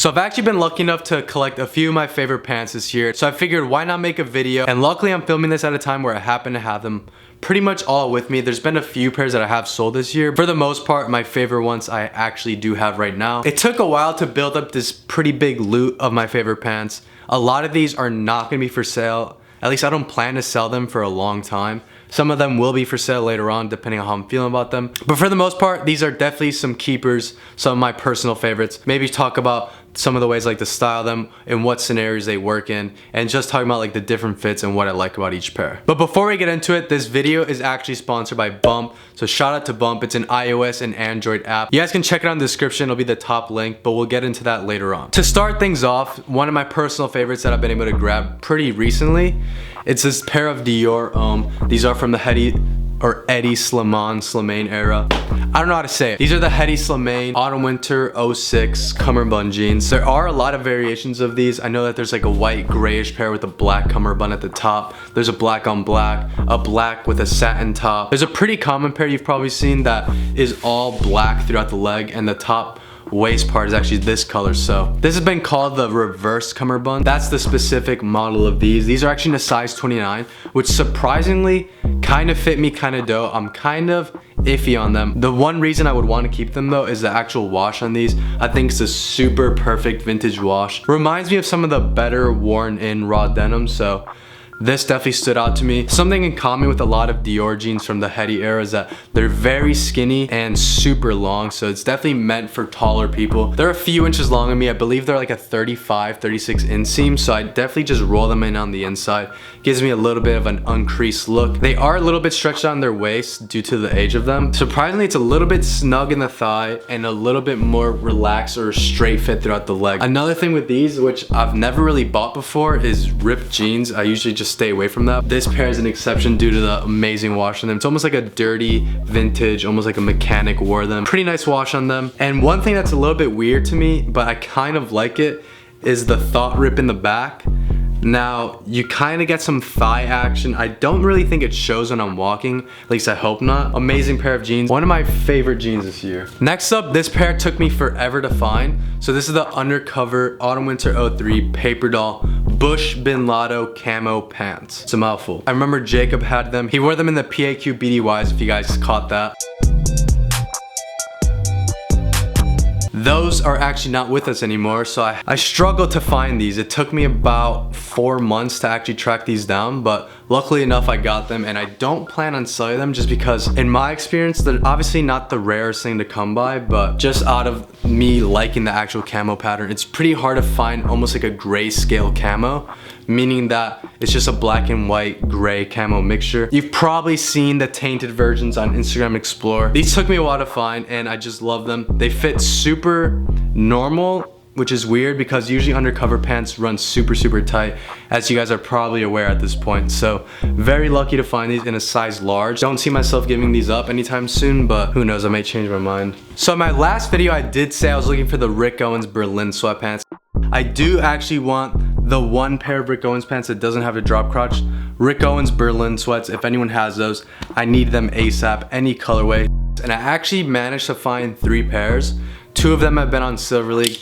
So I've actually been lucky enough to collect a few of my favorite pants this year, so I figured why not make a video, and luckily I'm filming this at a time where I happen to have them pretty much all with me. There's been a few pairs that I have sold this year. For the most part, my favorite ones I actually do have right now. It took a while to build up this pretty big loot of my favorite pants. A lot of these are not gonna be for sale. At least I don't plan to sell them for a long time. Some of them will be for sale later on, depending on how I'm feeling about them. But for the most part, these are definitely some keepers, some of my personal favorites. Maybe talk about some of the ways I like to style them and what scenarios they work in, and just talking about like the different fits and what I like about each pair. But before we get into it, this video is actually sponsored by Bump. So shout out to Bump. It's an iOS and Android app. You guys can check it out in the description. It'll be the top link, but we'll get into that later on. To start things off, one of my personal favorites that I've been able to grab pretty recently, it's this pair of Dior Homme. These are from the Hedi or Slimane era. I don't know how to say it. These are the Hedi Slimane Autumn Winter 06 Cummerbund jeans. There are a lot of variations of these. I know that there's like a white grayish pair with a black cummerbund at the top. There's a black on black, a black with a satin top. There's a pretty common pair you've probably seen that is all black throughout the leg, and the top waist part is actually this color. So this has been called the reverse cummerbund. That's the specific model of these. These are actually in a size 29, which surprisingly kind of fit me kind of dope. I'm kind of iffy on them. The one reason I would want to keep them though is the actual wash on these. I think it's a super perfect vintage wash. Reminds me of some of the better worn in raw denim, so this definitely stood out to me. Something in common with a lot of Dior jeans from the Hedi era is that they're very skinny and super long, so it's definitely meant for taller people. They're a few inches long on me. I believe they're like a 35, 36 inseam, so I definitely just roll them in on the inside. Gives me a little bit of an uncreased look. They are a little bit stretched on their waist due to the age of them. Surprisingly, it's a little bit snug in the thigh and a little bit more relaxed or straight fit throughout the leg. Another thing with these, which I've never really bought before, is ripped jeans. I usually just stay away from that. This pair is an exception due to the amazing wash on them. It's almost like a dirty vintage, almost like a mechanic wore them. Pretty nice wash on them. And one thing that's a little bit weird to me, but I kind of like it, is the thought rip in the back. Now, you kind of get some thigh action. I don't really think it shows when I'm walking, at least I hope not. Amazing pair of jeans. One of my favorite jeans this year. Next up, this pair took me forever to find. So this is the Undercover Autumn Winter 03 Paperdoll Bush Bin Lotto Camo Pants. It's a mouthful. I remember Jacob had them. He wore them in the PAQ BDYs, if you guys caught that. Those are actually not with us anymore, so I struggled to find these. It took me about 4 months to actually track these down, but luckily enough I got them, and I don't plan on selling them just because in my experience they're obviously not the rarest thing to come by, but just out of me liking the actual camo pattern, it's pretty hard to find almost like a grayscale camo, meaning that it's just a black and white gray camo mixture. You've probably seen the tainted versions on Instagram Explore. These took me a while to find and I just love them. They fit super normal, which is weird because usually undercover pants run super tight, as you guys are probably aware at this point. So very lucky to find these in a size large. Don't see myself giving these up anytime soon, but who knows, I may change my mind. So in my last video I did say I was looking for the Rick Owens Berlin sweatpants. I do actually want the one pair of Rick Owens pants that doesn't have a drop crotch. Rick Owens Berlin sweats, if anyone has those, I need them ASAP, any colorway. And I actually managed to find 3 pairs. 2 of them have been on Silver League,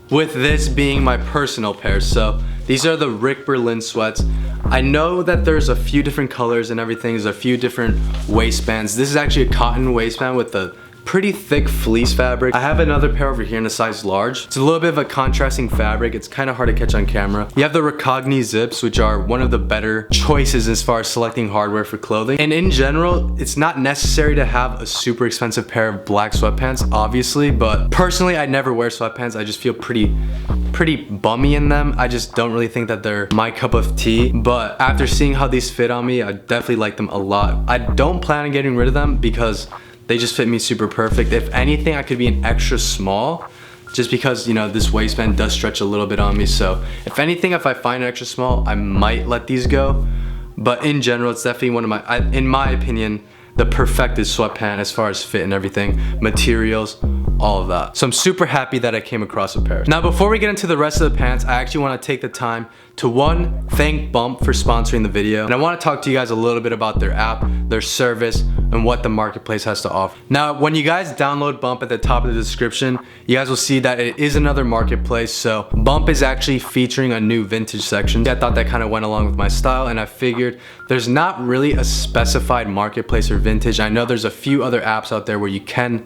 with this being my personal pair. So these are the Rick Berlin sweats. I know that there's a few different colors and everything. There's a few different waistbands. This is actually a cotton waistband with a pretty thick fleece fabric. I have another pair over here in a size large. It's a little bit of a contrasting fabric. It's kind of hard to catch on camera. You have the Recogni zips, which are one of the better choices as far as selecting hardware for clothing. And in general, it's not necessary to have a super expensive pair of black sweatpants, obviously, but personally, I never wear sweatpants. I just feel pretty bummy in them. I just don't really think that they're my cup of tea, but after seeing how these fit on me, I definitely like them a lot. I don't plan on getting rid of them because they just fit me super perfect. If anything, I could be an extra small just because, you know, this waistband does stretch a little bit on me. So if anything, if I find an extra small, I might let these go. But in general, it's definitely one of my, in my opinion, the perfected sweatpant as far as fit and everything, materials, all of that. So I'm super happy that I came across a pair. Now before we get into the rest of the pants, I actually want to take the time to one, thank Bump for sponsoring the video, and I want to talk to you guys a little bit about their app, their service, and what the marketplace has to offer. Now when you guys download Bump, at the top of the description, you guys will see that it is another marketplace. So Bump is actually featuring a new vintage section. I thought that kind of went along with my style, and I figured there's not really a specified marketplace or vintage. I know there's a few other apps out there where you can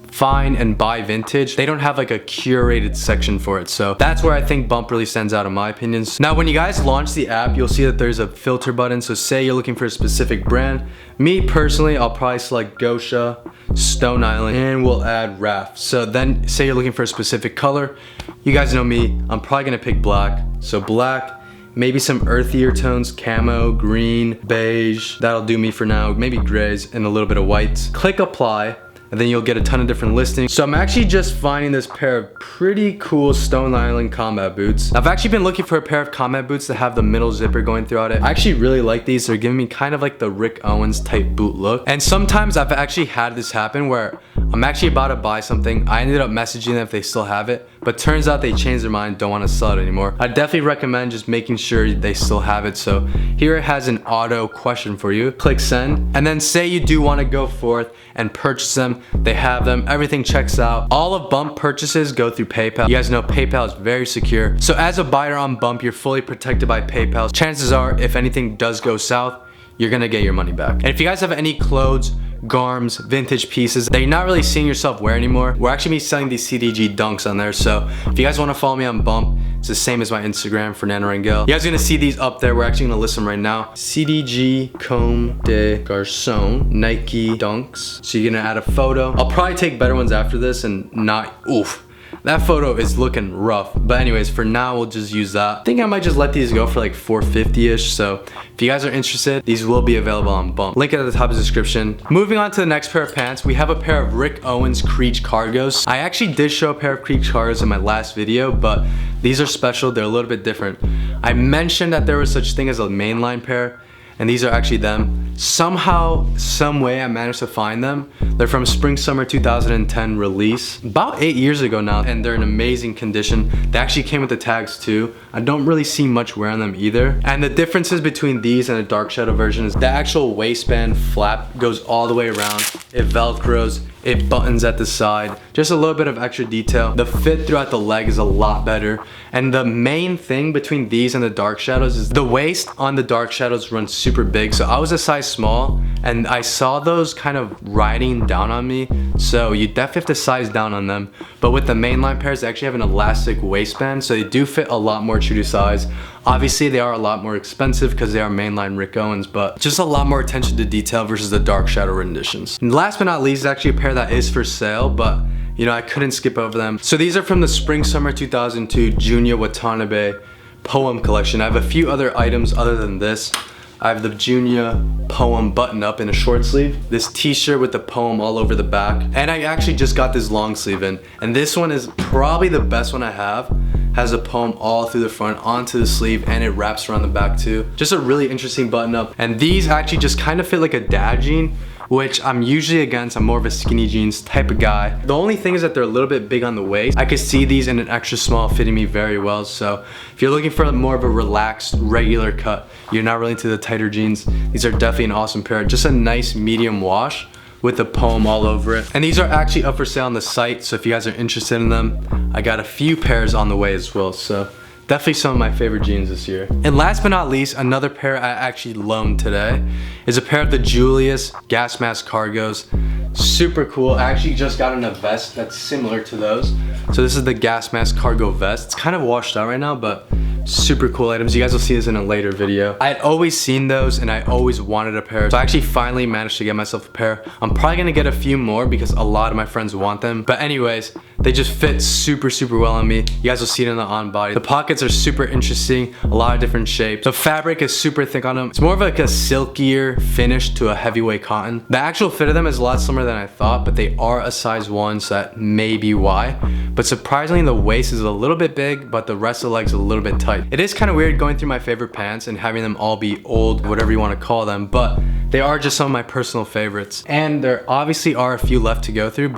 find and buy vintage. They don't have like a curated section for it, so that's where I think Bump really stands out in my opinion. Now when you guys launch the app, you'll see that there's a filter button. So say you're looking for a specific brand. Me personally, I'll probably select Gosha, Stone Island, and we'll add Raft. So then say you're looking for a specific color. You guys know me, I'm probably gonna pick black. So black, maybe some earthier tones, camo, green, beige. That'll do me for now. Maybe grays and a little bit of whites. Click apply, and then you'll get a ton of different listings. So I'm actually just finding this pair of pretty cool Stone Island combat boots. I've actually been looking for a pair of combat boots that have the middle zipper going throughout it. I actually really like these. They're giving me kind of like the Rick Owens type boot look. And sometimes I've actually had this happen where I'm actually about to buy something. I ended up messaging them if they still have it, but turns out they changed their mind, don't want to sell it anymore. I definitely recommend just making sure they still have it. So here it has an auto question for you. Click send, and then say you do want to go forth and purchase them. They have them, everything checks out. All of Bump purchases go through PayPal. You guys know PayPal is very secure. So as a buyer on Bump, you're fully protected by PayPal. Chances are, if anything does go south, you're gonna get your money back. And if you guys have any clothes, garms, vintage pieces that you're not really seeing yourself wear anymore, we're actually selling these CDG dunks on there. So if you guys want to follow me on Bump, it's the same as my Instagram, Fernando Rangel. You guys are gonna see these up there. We're actually gonna list them right now. CDG Comme des Garçons Nike dunks. So you're gonna add a photo. I'll probably take better ones after this and not, oof. That photo is looking rough. But anyways, for now, we'll just use that. I think I might just let these go for like $4.50-ish. So if you guys are interested, these will be available on Bump. Link at the top of the description. Moving on to the next pair of pants, we have a pair of Rick Owens Creatch cargos. I actually did show a pair of Creatch cargos in my last video, but these are special. They're a little bit different. I mentioned that there was such thing as a MaINLINE pair, and these are actually them. Somehow, some way I managed to find them. They're from spring summer 2010 release, about 8 years ago now, and they're in amazing condition. They actually came with the tags too. I don't really see much wear on them either. And the differences between these and the dark shadow version is the actual waistband flap goes all the way around. It velcros, it buttons at the side, just a little bit of extra detail. The fit throughout the leg is a lot better. And the main thing between these and the dark shadows is the waist on the dark shadows runs super big. So I was a size small and I saw those kind of riding down on me. So you definitely have to size down on them. But with the MaINLINE pairs, they actually have an elastic waistband. So they do fit a lot more true to size. Obviously they are a lot more expensive because they are MaINLINE Rick Owens, but just a lot more attention to detail versus the dark shadow renditions. And last but not least, actually a pair that is for sale, but you know, I couldn't skip over them. So these are from the spring summer 2002 Junya Watanabe Poem collection. I have a few other items other than this. I have the Junya Poem button up in a short sleeve, this t-shirt with the poem all over the back, and I actually just got this long sleeve in, and this one is probably the best one I have. Has a poem all through the front onto the sleeve, and it wraps around the back too. Just a really interesting button up, and these actually just kind of fit like a dad jean, which I'm usually against. I'm more of a skinny jeans type of guy. The only thing is that they're a little bit big on the waist. I could see these in an extra small fitting me very well. So if you're looking for more of a relaxed, regular cut, you're not really into the tighter jeans, these are definitely an awesome pair. Just a nice medium wash with the poem all over it. And these are actually up for sale on the site. So if you guys are interested in them, I got a few pairs on the way as well. So definitely some of my favorite jeans this year. And last but not least, another pair I actually loaned today is a pair of the Julius gas mask cargos. Super cool. I actually just got in a vest that's similar to those. So this is the gas mask cargo vest. It's kind of washed out right now, but super cool items. You guys will see this in a later video. I had always seen those and I always wanted a pair. So I actually finally managed to get myself a pair. I'm probably gonna get a few more because a lot of my friends want them. But anyways, they just fit super, super well on me. You guys will see it in the on body. The pockets are super interesting, a lot of different shapes. The fabric is super thick on them. It's more of like a silkier finish to a heavyweight cotton. The actual fit of them is a lot slimmer than I thought, but they are a size 1, so that may be why. But surprisingly, the waist is a little bit big, but the rest of the leg's a little bit tight. It is kind of weird going through my favorite pants and having them all be old, whatever you want to call them, but they are just some of my personal favorites. And there obviously are a few left to go through,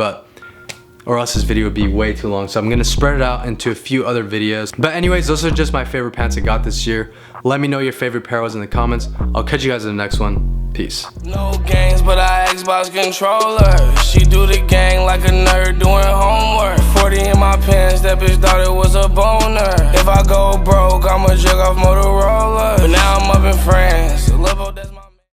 or else this video would be way too long. So I'm gonna spread it out into a few other videos. But anyways, those are just my favorite pants I got this year. Let me know your favorite pair was in the comments. I'll catch you guys in the next one. Peace. No games, but I Xbox controller. She do the gang like a nerd doing homework. 40 in my pants, that bitch thought it was a boner. If I go broke, I'ma jug off Motorola. But now I'm up in France.